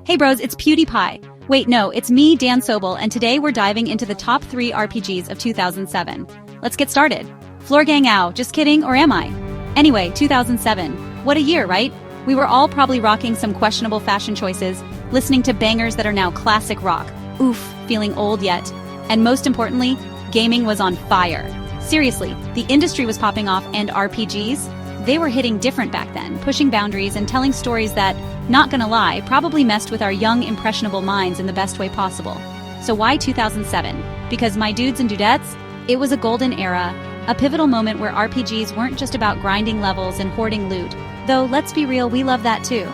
Hey bros, it's PewDiePie. Wait, no, it's me, Dan Sobel, and today we're diving into the top 3 RPGs of 2007. Let's get started. Floor gang ow, just kidding, or am I? Anyway, 2007. What a year, right? We were all probably rocking some questionable fashion choices, listening to bangers that are now classic rock. Oof, feeling old yet. And most importantly, gaming was on fire. Seriously, the industry was popping off and RPGs, they were hitting different back then, pushing boundaries and telling stories that, not gonna lie, probably messed with our young, impressionable minds in the best way possible. So why 2007? Because my dudes and dudettes, it was a golden era, a pivotal moment where RPGs weren't just about grinding levels and hoarding loot, though let's be real, we love that too.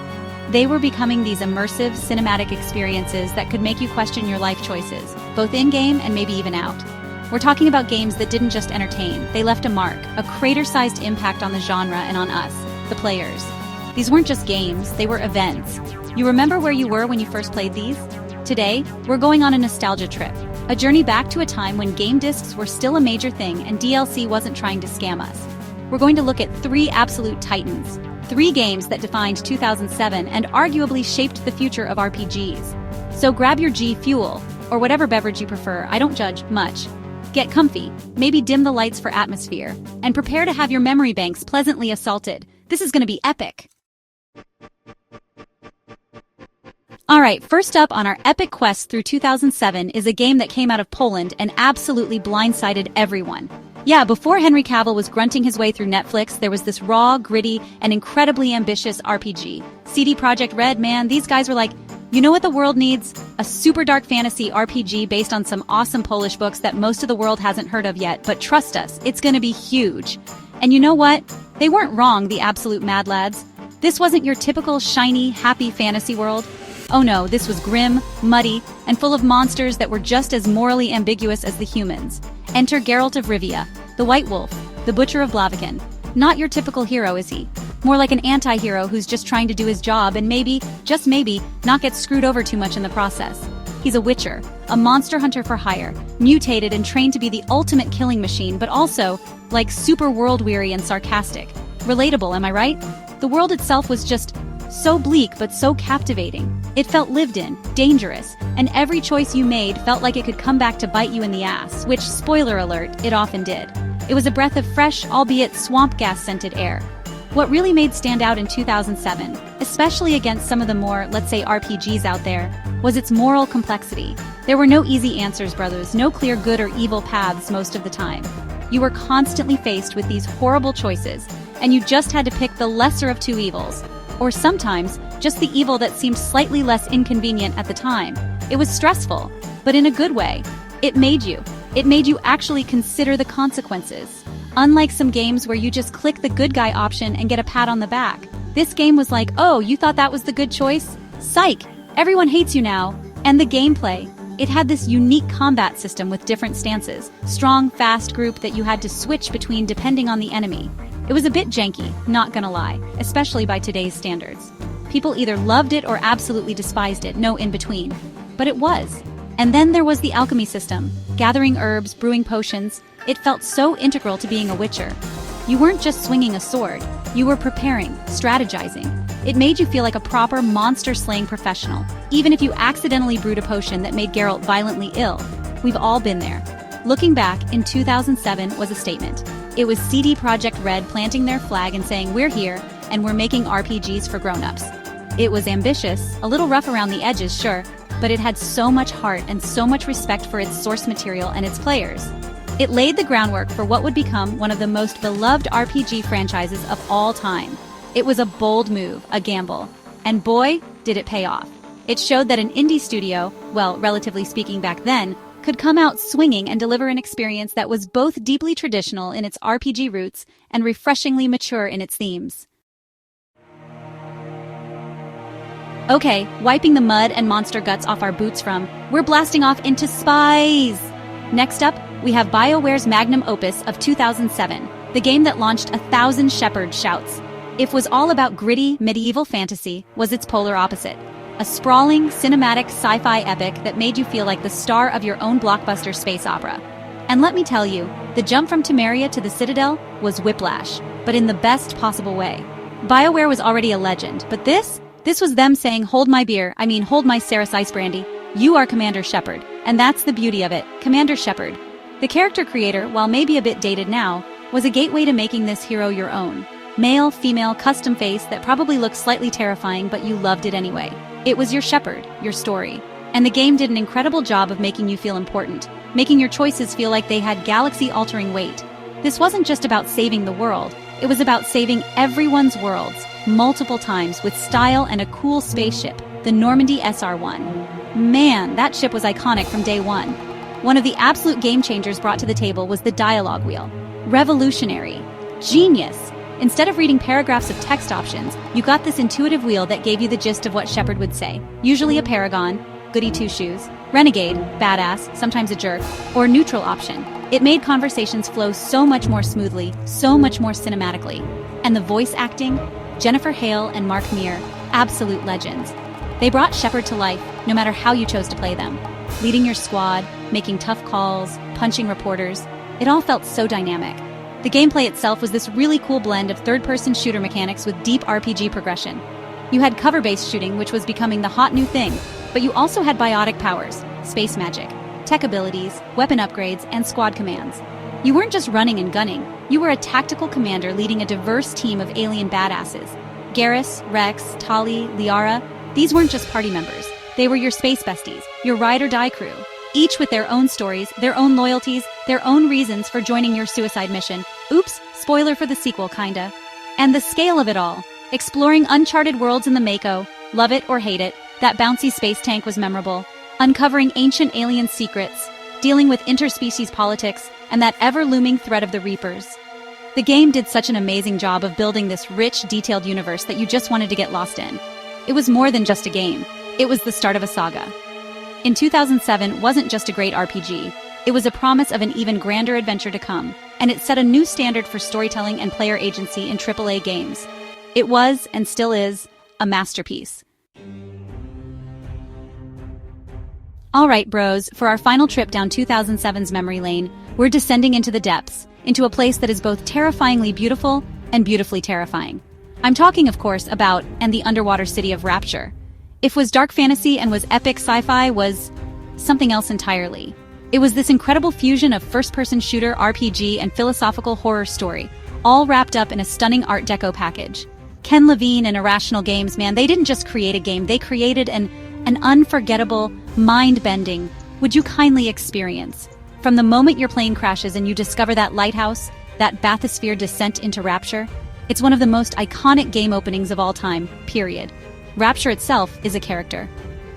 They were becoming these immersive, cinematic experiences that could make you question your life choices, both in-game and maybe even out. We're talking about games that didn't just entertain, they left a mark, a crater-sized impact on the genre and on us, the players. These weren't just games, they were events. You remember where you were when you first played these? Today, we're going on a nostalgia trip, a journey back to a time when game discs were still a major thing and DLC wasn't trying to scam us. We're going to look at 3 absolute titans, 3 games that defined 2007 and arguably shaped the future of RPGs. So grab your G Fuel, or whatever beverage you prefer, I don't judge much. Get comfy, maybe dim the lights for atmosphere, and prepare to have your memory banks pleasantly assaulted. This is gonna be epic. Alright, first up on our epic quest through 2007 is a game that came out of Poland and absolutely blindsided everyone. Yeah, before Henry Cavill was grunting his way through Netflix, there was this raw, gritty, and incredibly ambitious RPG. CD Projekt Red, man, these guys were like, you know what the world needs? A super dark fantasy RPG based on some awesome Polish books that most of the world hasn't heard of yet, but trust us, it's gonna be huge. And you know what? They weren't wrong, the absolute mad lads. This wasn't your typical shiny, happy fantasy world. Oh no, this was grim, muddy, and full of monsters that were just as morally ambiguous as the humans. Enter Geralt of Rivia, the White Wolf, the Butcher of Blaviken. Not your typical hero, is he? More like an anti-hero who's just trying to do his job and maybe, just maybe, not get screwed over too much in the process. He's a witcher, a monster hunter for hire, mutated and trained to be the ultimate killing machine, but also, like, super world-weary and sarcastic. Relatable, am I right? The world itself was just so bleak but so captivating. It felt lived in, dangerous, and every choice you made felt like it could come back to bite you in the ass, which, spoiler alert, it often did. It was a breath of fresh, albeit swamp gas-scented air. What really made stand out in 2007, especially against some of the more, let's say, RPGs out there, was its moral complexity. There were no easy answers, brothers, no clear good or evil paths most of the time. You were constantly faced with these horrible choices, and you just had to pick the lesser of 2 evils. Or sometimes, just the evil that seemed slightly less inconvenient at the time. It was stressful, but in a good way. It made you actually consider the consequences. Unlike some games where you just click the good guy option and get a pat on the back. This game was like, oh, you thought that was the good choice? Psych! Everyone hates you now. And the gameplay. It had this unique combat system with different stances. Strong, fast group that you had to switch between depending on the enemy. It was a bit janky, not gonna lie, especially by today's standards. People either loved it or absolutely despised it, no in between. But it was. And then there was the alchemy system. Gathering herbs, brewing potions. It felt so integral to being a witcher. You weren't just swinging a sword. You were preparing, strategizing. It made you feel like a proper monster-slaying professional, even if you accidentally brewed a potion that made Geralt violently ill. We've all been there. Looking back, in 2007 was a statement. It was CD Projekt Red planting their flag and saying, we're here, and we're making RPGs for grown-ups. It was ambitious, a little rough around the edges, sure, but it had so much heart and so much respect for its source material and its players. It laid the groundwork for what would become one of the most beloved RPG franchises of all time. It was a bold move, a gamble. And boy, did it pay off. It showed that an indie studio, well, relatively speaking back then, could come out swinging and deliver an experience that was both deeply traditional in its RPG roots and refreshingly mature in its themes. Okay, wiping the mud and monster guts off our boots we're blasting off into spies! Next up, we have BioWare's magnum opus of 2007, the game that launched 1,000 shepherd shouts. It was all about gritty, medieval fantasy, was its polar opposite. A sprawling, cinematic sci-fi epic that made you feel like the star of your own blockbuster space opera. And let me tell you, the jump from Temeria to the Citadel was whiplash, but in the best possible way. BioWare was already a legend, but this This was them saying, hold my beer, hold my Saris Ice Brandy. You are Commander Shepard. And that's the beauty of it, Commander Shepard. The character creator, while maybe a bit dated now, was a gateway to making this hero your own. Male, female, custom face that probably looked slightly terrifying, but you loved it anyway. It was your Shepard, your story. And the game did an incredible job of making you feel important, making your choices feel like they had galaxy-altering weight. This wasn't just about saving the world, it was about saving everyone's worlds, multiple times with style and a cool spaceship, the Normandy SR-1. Man, that ship was iconic from day one. One of the absolute game changers brought to the table was the dialogue wheel. Revolutionary. Genius. Instead of reading paragraphs of text options, you got this intuitive wheel that gave you the gist of what Shepard would say. Usually a paragon, goody two-shoes, renegade, badass, sometimes a jerk, or neutral option. It made conversations flow so much more smoothly, so much more cinematically. And the voice acting? Jennifer Hale and Mark Meer, absolute legends. They brought Shepard to life, no matter how you chose to play them. Leading your squad, making tough calls, punching reporters. It all felt so dynamic. The gameplay itself was this really cool blend of third-person shooter mechanics with deep RPG progression. You had cover-based shooting, which was becoming the hot new thing, but you also had biotic powers, space magic, tech abilities, weapon upgrades, and squad commands. You weren't just running and gunning, you were a tactical commander leading a diverse team of alien badasses. Garrus, Rex, Tali, Liara, these weren't just party members. They were your space besties, your ride-or-die crew, each with their own stories, their own loyalties, their own reasons for joining your suicide mission. Oops, spoiler for the sequel, kinda. And the scale of it all. Exploring uncharted worlds in the Mako, love it or hate it, that bouncy space tank was memorable. Uncovering ancient alien secrets, dealing with interspecies politics, and that ever-looming threat of the Reapers. The game did such an amazing job of building this rich, detailed universe that you just wanted to get lost in. It was more than just a game. It was the start of a saga. In 2007 wasn't just a great RPG, it was a promise of an even grander adventure to come, and it set a new standard for storytelling and player agency in AAA games. It was, and still is, a masterpiece. Alright bros, for our final trip down 2007's memory lane, we're descending into the depths, into a place that is both terrifyingly beautiful and beautifully terrifying. I'm talking, of course, about and the underwater city of Rapture. If was dark fantasy and was epic sci-fi was something else entirely. It was this incredible fusion of first-person shooter, RPG, and philosophical horror story, all wrapped up in a stunning Art Deco package. Ken Levine and Irrational Games, man, they didn't just create a game, they created an unforgettable, mind-bending, would you kindly experience. From the moment your plane crashes and you discover that lighthouse, that bathysphere descent into Rapture, it's one of the most iconic game openings of all time, period. Rapture itself is a character.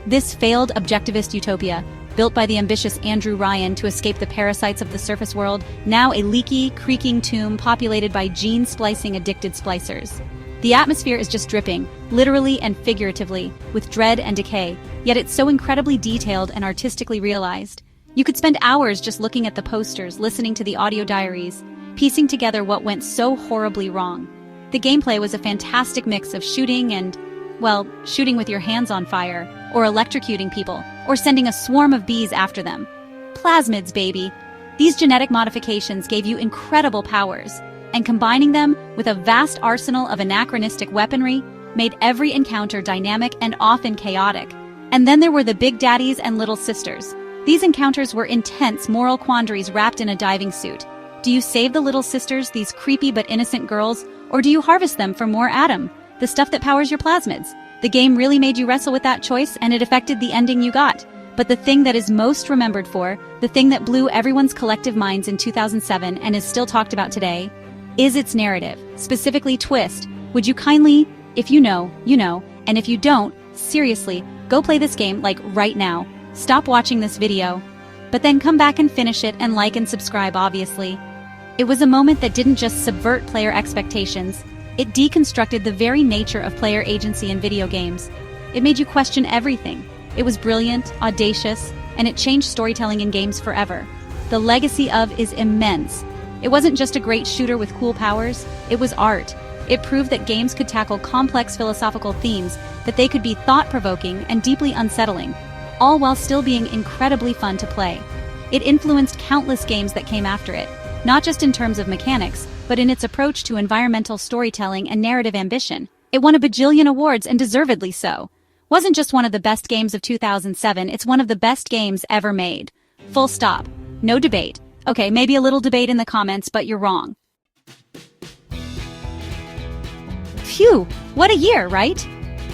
This failed objectivist utopia, built by the ambitious Andrew Ryan to escape the parasites of the surface world, now a leaky, creaking tomb populated by gene-splicing addicted splicers. The atmosphere is just dripping, literally and figuratively, with dread and decay, yet it's so incredibly detailed and artistically realized. You could spend hours just looking at the posters, listening to the audio diaries, piecing together what went so horribly wrong. The gameplay was a fantastic mix of shooting and, well, shooting with your hands on fire, or electrocuting people, or sending a swarm of bees after them. Plasmids, baby! These genetic modifications gave you incredible powers, and combining them with a vast arsenal of anachronistic weaponry made every encounter dynamic and often chaotic. And then there were the Big Daddies and Little Sisters. These encounters were intense moral quandaries wrapped in a diving suit. Do you save the Little Sisters, these creepy but innocent girls, or do you harvest them for more Atom, the stuff that powers your plasmids? The game really made you wrestle with that choice, and it affected the ending you got. But the thing that is most remembered for, the thing that blew everyone's collective minds in 2007 and is still talked about today, is its narrative, specifically twist. Would you kindly, if you know, you know, and if you don't, seriously, go play this game, like right now. Stop watching this video, but then come back and finish it and like and subscribe, obviously. It was a moment that didn't just subvert player expectations, it deconstructed the very nature of player agency in video games. It made you question everything. It was brilliant, audacious, and it changed storytelling in games forever. The legacy of is immense. It wasn't just a great shooter with cool powers, it was art. It proved that games could tackle complex philosophical themes, that they could be thought-provoking and deeply unsettling, all while still being incredibly fun to play. It influenced countless games that came after it, not just in terms of mechanics, but in its approach to environmental storytelling and narrative ambition. It won a bajillion awards and deservedly so. Wasn't just one of the best games of 2007, it's one of the best games ever made. Full stop. No debate. Okay, maybe a little debate in the comments, but you're wrong. Phew, what a year, right?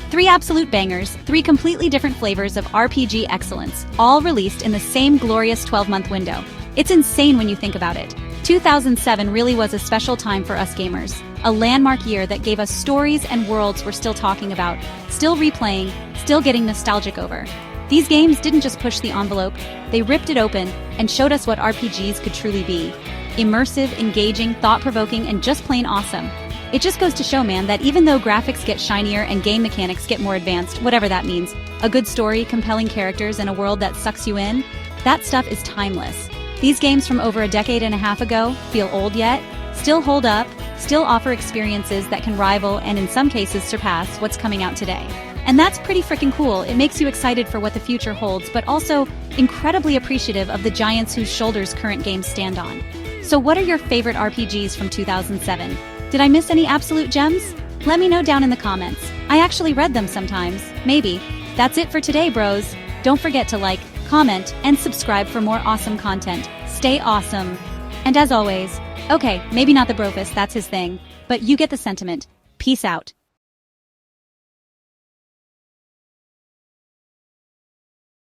3 absolute bangers, 3 completely different flavors of RPG excellence, all released in the same glorious 12-month window. It's insane when you think about it. 2007 really was a special time for us gamers. A landmark year that gave us stories and worlds we're still talking about, still replaying, still getting nostalgic over. These games didn't just push the envelope, they ripped it open and showed us what RPGs could truly be. Immersive, engaging, thought-provoking, and just plain awesome. It just goes to show, man, that even though graphics get shinier and game mechanics get more advanced, whatever that means, a good story, compelling characters, and a world that sucks you in, that stuff is timeless. These games from over a decade and a half ago feel old yet, still hold up, still offer experiences that can rival and in some cases surpass what's coming out today. And that's pretty freaking cool. It makes you excited for what the future holds, but also incredibly appreciative of the giants whose shoulders current games stand on. So what are your favorite RPGs from 2007? Did I miss any absolute gems? Let me know down in the comments. I actually read them sometimes. Maybe. That's it for today, bros. Don't forget to like, comment, and subscribe for more awesome content. Stay awesome. And as always, okay, maybe not the brofist, that's his thing, but you get the sentiment. Peace out.